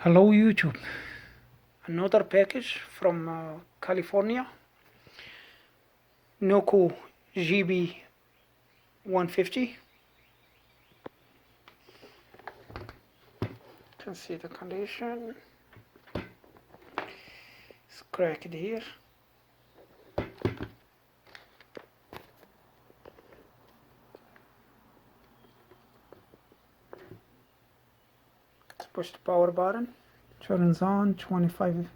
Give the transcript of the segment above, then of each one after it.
Hello YouTube, another package from California, noco gb150. You can see the condition. It's cracked here. Let's push the power button. Turns on, 25%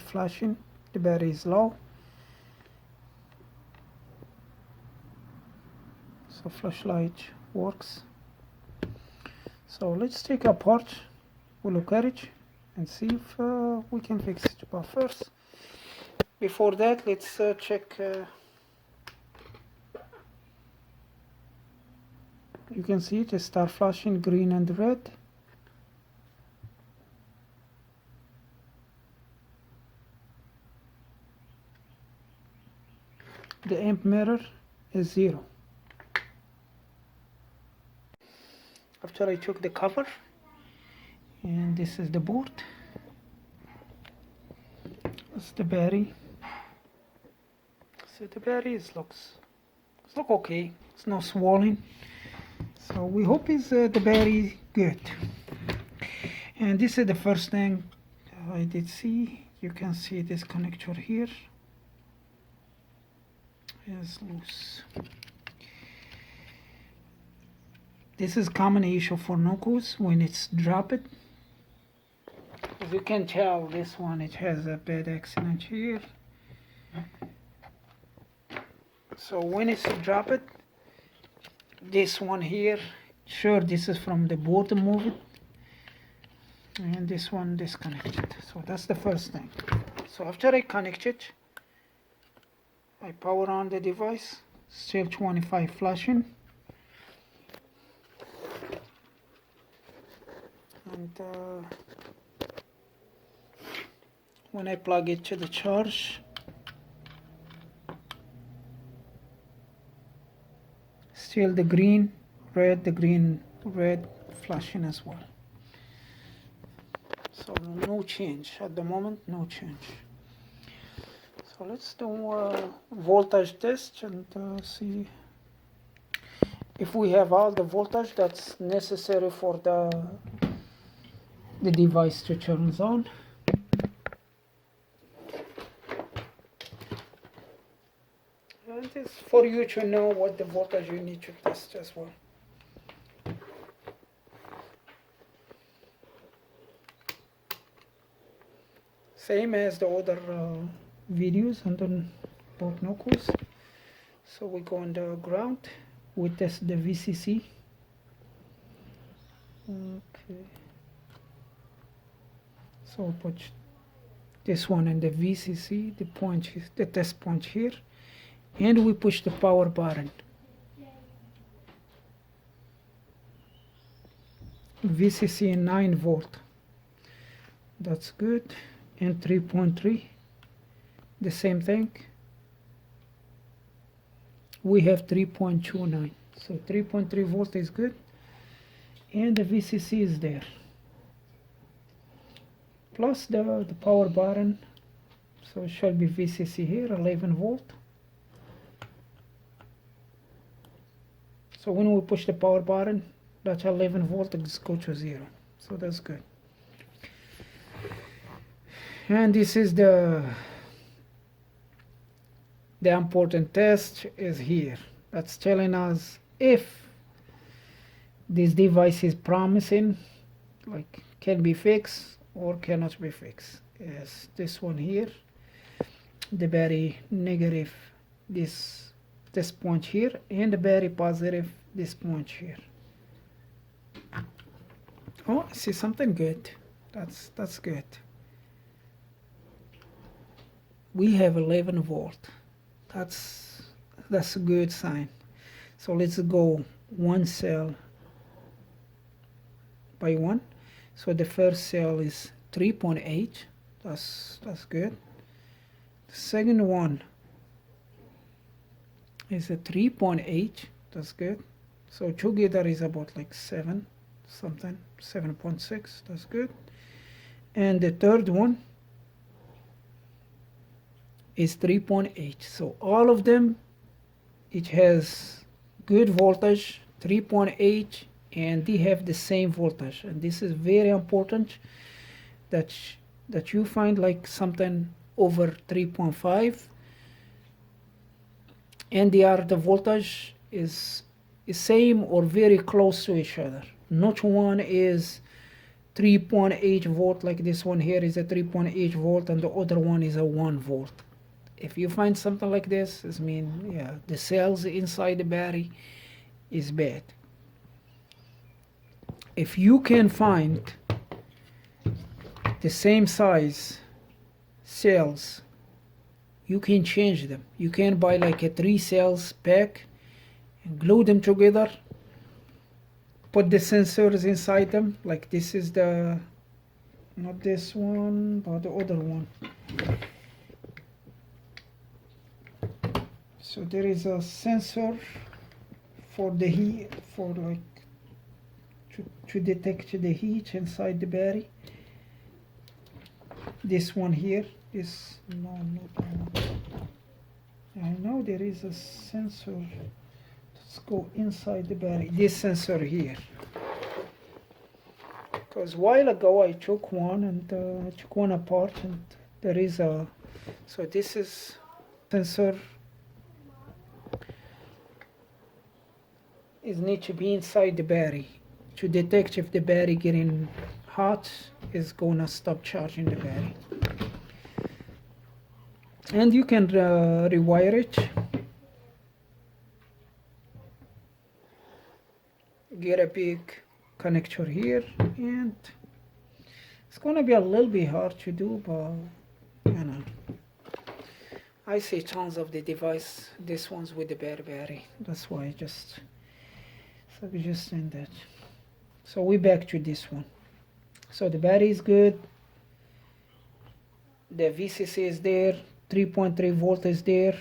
flashing. The battery is low. So flashlight works. So let's take it apart. We'll look at it and see if we can fix it. But first, before that, let's check. You can see it start flashing green and red. The amp meter is 0. After I took the cover, and this is the board. That's the battery. So the battery looks okay. It's not swollen. So we hope the battery good. And this is the first thing I did see. You can see this connector here is loose. This is common issue for nocos when it's dropped. As you can tell, this one it has a bad accident here. So when it's dropped, this one here, sure this is from the board moved, and this one disconnected. So that's the first thing. So after I connect it, I power on the device, still 25 flashing. And when I plug it to the charge, still the green, red flashing as well. So no change at the moment, no change. So let's do a voltage test and see if we have all the voltage that's necessary for the device to turn on. And it's for you to know what the voltage you need to test as well. Same as the other videos on the both nocos. So we go on the ground, we test the VCC. Okay. So put this one in the VCC, the test point here, and we push the power button. VCC 9 volt. That's good. And 3.3. The same thing. We have 3.29. So 3.3 volt is good. And the VCC is there. Plus the power button. So it shall be VCC here, 11 volt. So when we push the power button, that 11 volt is go to 0. So that's good. And this is the important test is here. That's telling us if this device is promising, like can be fixed or cannot be fixed. Yes, this one here, the battery negative this point here, and the battery positive this point here. Oh, I see something good. That's good. We have 11 volt. That's a good sign. So let's go one cell by one. So the first cell is 3.8. That's good. The second one is a 3.8. That's good. So together is about like 7 something, 7.6. That's good. and the third one is 3.8. So all of them, it has good voltage, 3.8, and they have the same voltage. And this is very important that you find like something over 3.5, and the voltage is same or very close to each other. Not one is 3.8 volt like this one here is a 3.8 volt and the other one is a 1 volt. If you find something like this, it means yeah, the cells inside the battery is bad. If you can find the same size cells, you can change them. You can buy like a 3 cells pack and glue them together, put the sensors inside them, like this is the, not this one but the other one. So there is a sensor for the heat, for like to detect the heat inside the battery. This one here is no, I know there is a sensor. Let's go inside the battery. This sensor here, because a while ago I took one and took one apart, and there is a, so this is sensor is need to be inside the battery to detect if the battery getting hot, is gonna stop charging the battery. And you can rewire it. Get a big connector here, and it's gonna be a little bit hard to do, but you know, I see tons of the device, this one's with the bad battery, that's why I just suggesting that. So we back to this one. So the battery is good, the VCC is there, 3.3 volt is there.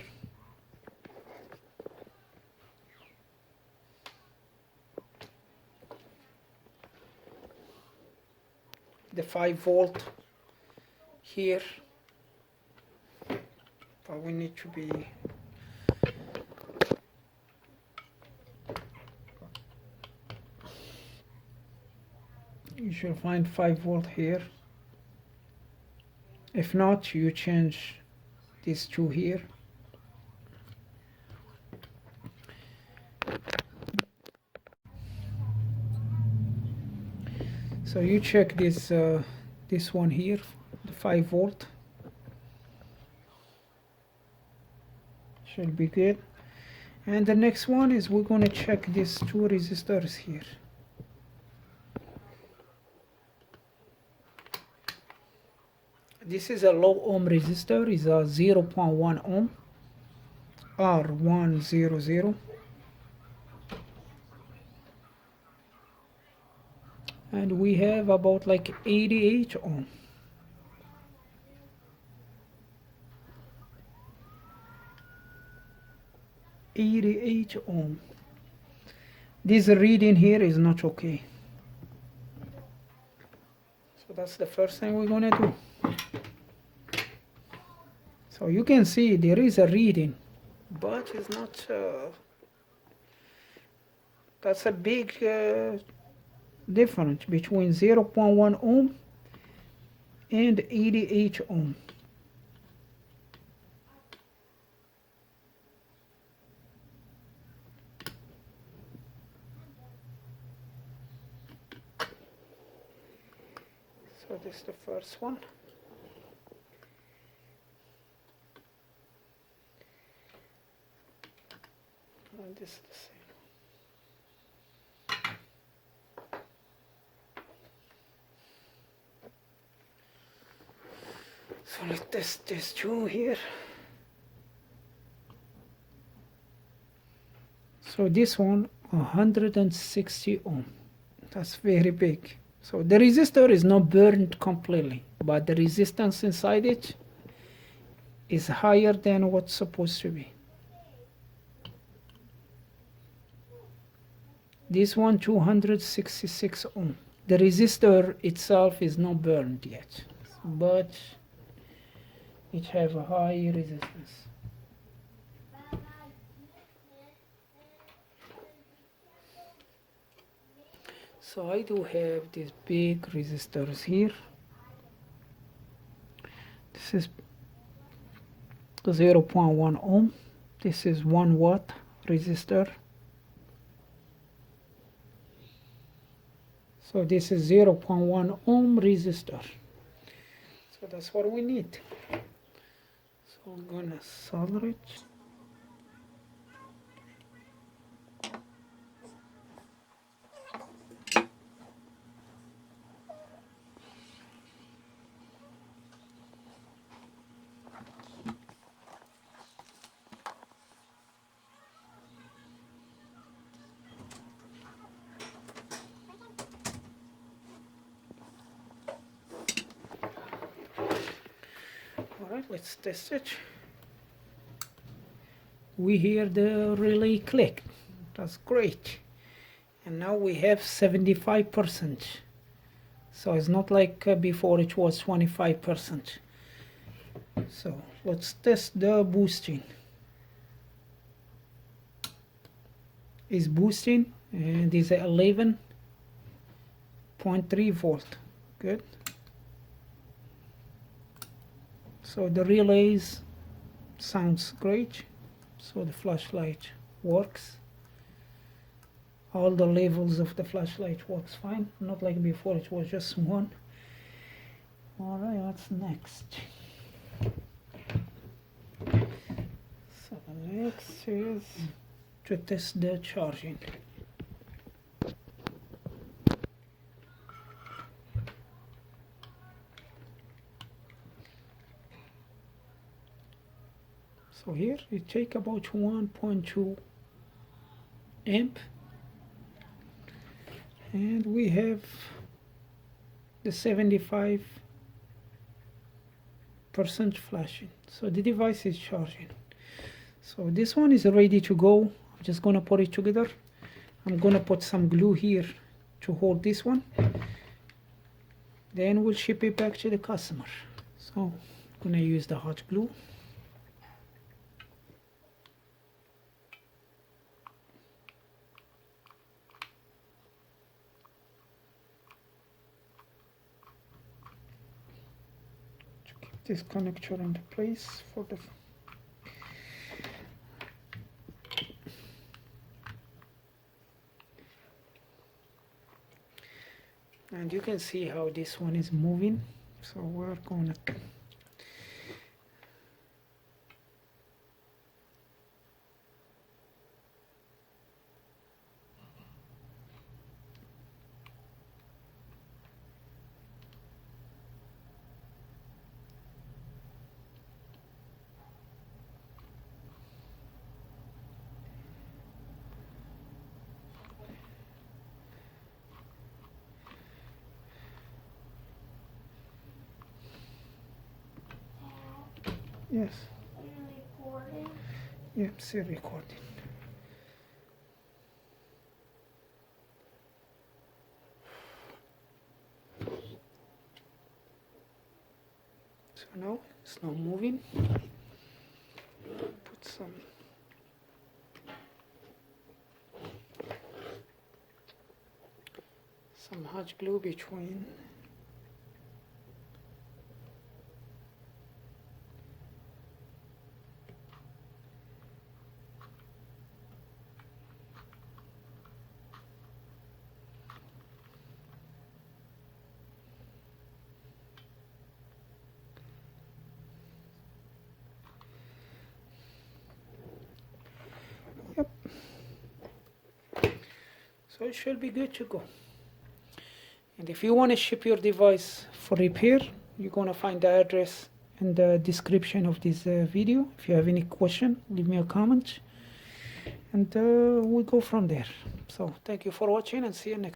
The 5 volt here, but we need to be you should find 5 volt here. If not, you change these two here. So you check this this one here, the 5 volt. Should be good. And the next one is we're going to check these 2 resistors here. This is a low ohm resistor, is a 0.1 ohm, R100. And we have about like 88 ohm. This reading here is not okay. So that's the first thing we're gonna do. So you can see there is a reading, but it's not, that's a big difference between 0.1 ohm and 88 ohm. So this is the first one. And this is the same. So let's test this two here. So this one 160 ohm. That's very big. So the resistor is not burned completely, but the resistance inside it is higher than what's supposed to be. This one 266 ohm. The resistor itself is not burned yet. but it have a high resistance. So I do have these big resistors here. This is 0.1 ohm. This is 1 watt resistor. So this is 0.1 ohm resistor. So that's what we need. So I'm gonna solder it. Alright, let's test it. We hear the relay click. That's great. And now we have 75%. So it's not like before it was 25%. So let's test the boosting. It's boosting and is 11.3 volt. Good. So the relays sounds great. So the flashlight works. All the levels of the flashlight works fine. Not like before, it was just one. Alright, what's next? So next is to test the charging. So here it take about 1.2 amp, and we have the 75% flashing. So the device is charging. So this one is ready to go. I'm just gonna put it together. I'm gonna put some glue here to hold this one. Then we'll ship it back to the customer. So I'm gonna use the hot glue. This connector into place for the and you can see how this one is moving. So we're going to yes. Recording? Yep, still recording. So now it's not moving. Put some hot glue between. Yep. So it should be good to go. And if you want to ship your device for repair, you're going to find the address in the description of this video. If you have any question, leave me a comment, and we'll go from there. So thank you for watching, and see you next.